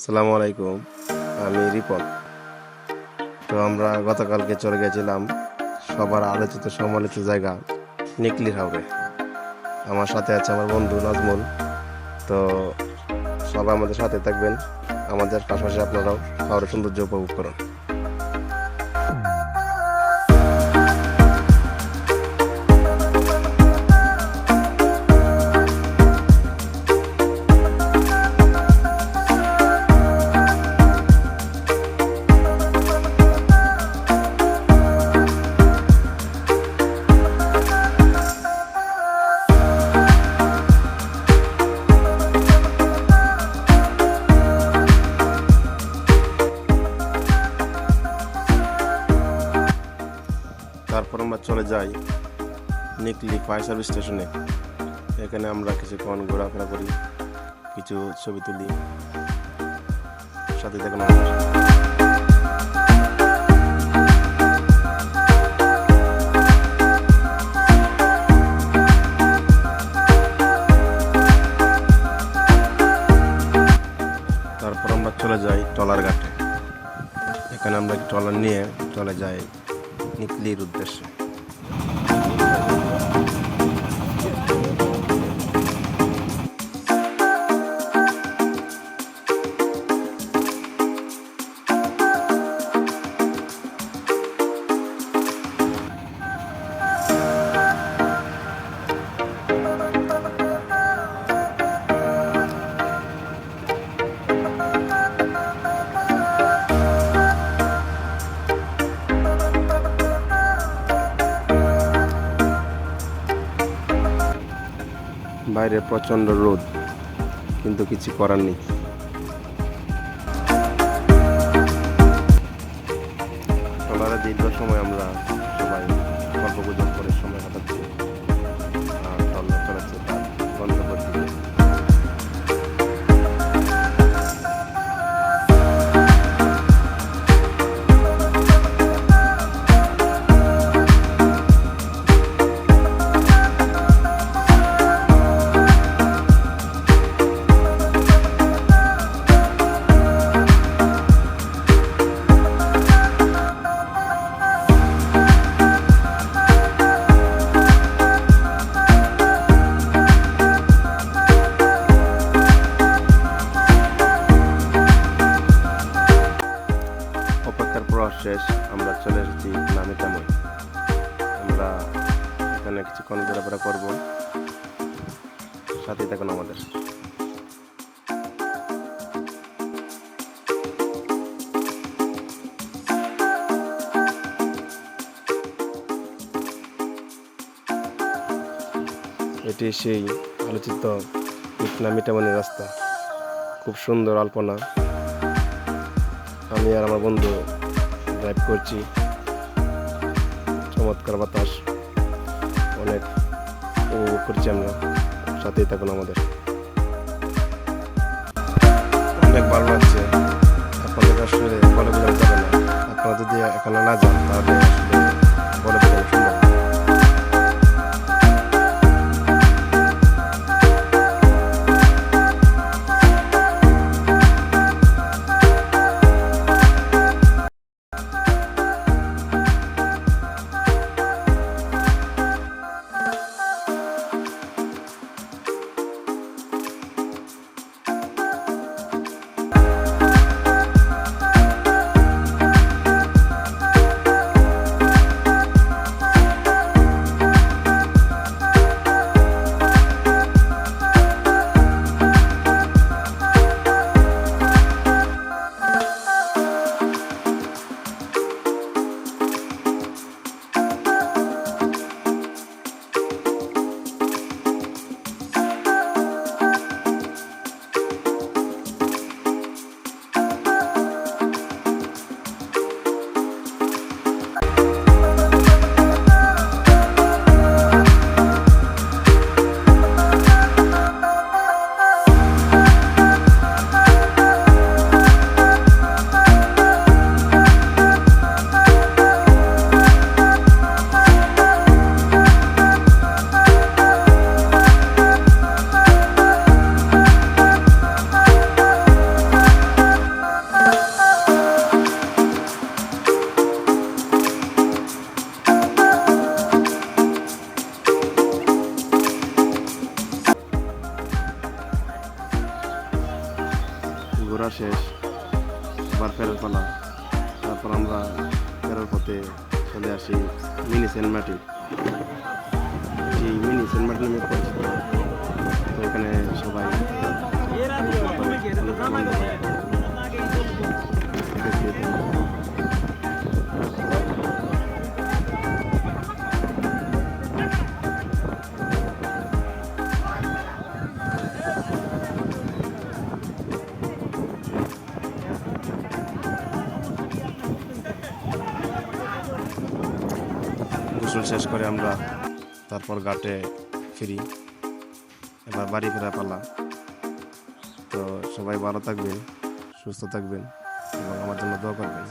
আসসালামু আলাইকুম, আমি রিপন। তো আমরা গতকালকে চলে গেছিলাম সবার আলোচিত সমালোচিত জায়গা নিকলির হাওরে। আমার সাথে আছে আমার বন্ধু নাজমুল। তো সবাই আমাদের সাথে থাকবেন, আমাদের পাশাপাশি আপনারাও হাওরের সৌন্দর্য উপভোগ করুন। তারপর আমরা চলে যাই নিকলি ফায়ার সার্ভিস স্টেশনে। এখানে আমরা কিছুক্ষণ ঘোরাফেরা করি, কিছু ছবি তুলি। সাথে দেখুন আমাদের। তারপর আমরা চলে যাই ট্রলার ঘাটে। এখানে আমরা ট্রলার নিয়ে চলে যাই নিকলির উদ্দেশ্যে। বাইরে প্রচণ্ড রোদ, কিন্তু কিছু করার নেই। ট্রলারে দীর্ঘ সময় আমরা সবাই গল্প গুজব করে সময় কাটাচ্ছি, আর ট্রলার চলেছে তার গন্তব্যের দিকে। অপেক্ষার প্রয়াস শেষ, আমরা চলে এসেছি নামিতাময়। আমরা এখানে কিছুক্ষণ ঘোরাফেরা করবো, সাথে থাকুন আমাদের। এটি সেই আলোচিত নামিতামনি রাস্তা, খুব সুন্দর আলপনা। আমি আর আমার বন্ধু ড্রাইভ করছি, চমৎকার বাতাস অনেক উপভোগ করছি আমরা, সাথেই থাকুন আমাদের। অনেক ভালো লাগছে, আপনাদের আসলে বলে বোঝানো যাবে না। আপনারা যদি এখানে না যান তাহলে আসলে বলে বোঝানো সম্ভব না। ঘোরা শেষ, আবার ফেরার পালা। তারপর আমরা ফেরার পথে চলে আসি মিনি সেন্ট মার্টিন। এই মিনি সেন্ট মার্টিন নামে পরিচিত। তো এখানে সবাই অনেক আনন্দ করে। গোসল শেষ করে আমরা তারপর ঘাটে ফিরি, এবার বাড়ি ফেরা পালা। তো সবাই ভালো থাকবেন, সুস্থ থাকবেন এবং আমার জন্য দোয়া করবেন।